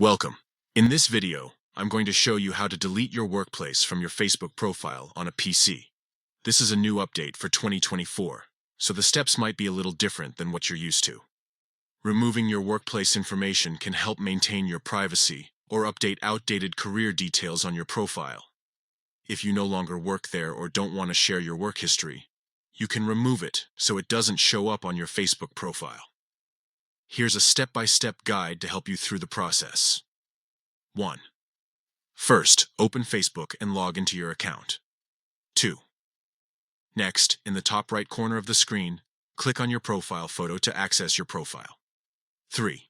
Welcome. In this video, I'm going to show you how to delete your workplace from your Facebook profile on a PC. This is a new update for 2024, so the steps might be a little different than what you're used to. Removing your workplace information can help maintain your privacy or update outdated career details on your profile. If you no longer work there or don't want to share your work history, you can remove it so it doesn't show up on your Facebook profile. Here's a step-by-step guide to help you through the process. 1. First, open Facebook and log into your account. 2. Next, in the top right corner of the screen, click on your profile photo to access your profile. 3.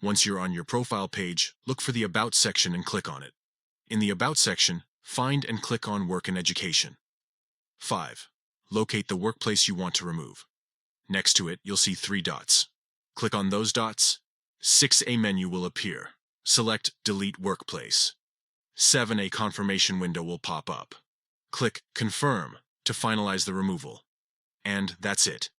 Once you're on your profile page, look for the About section and click on it. In the About section, find and click on Work and Education. 5. Locate the workplace you want to remove. Next to it, you'll see 3 dots. Click on those dots. 6. A menu will appear. Select Delete Workplace. 7. A confirmation window will pop up. Click Confirm to finalize the removal. And that's it.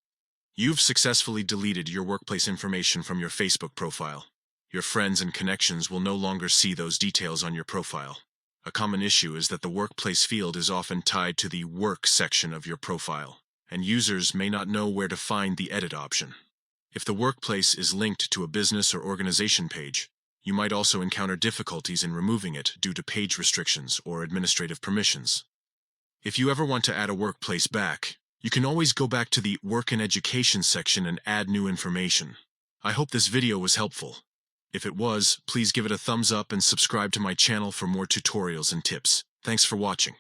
You've successfully deleted your workplace information from your Facebook profile. Your friends and connections will no longer see those details on your profile. A common issue is that the workplace field is often tied to the Work section of your profile, and users may not know where to find the Edit option. If the workplace is linked to a business or organization page, you might also encounter difficulties in removing it due to page restrictions or administrative permissions. If you ever want to add a workplace back, you can always go back to the Work and Education section and add new information. I hope this video was helpful. If it was, please give it a thumbs up and subscribe to my channel for more tutorials and tips. Thanks for watching.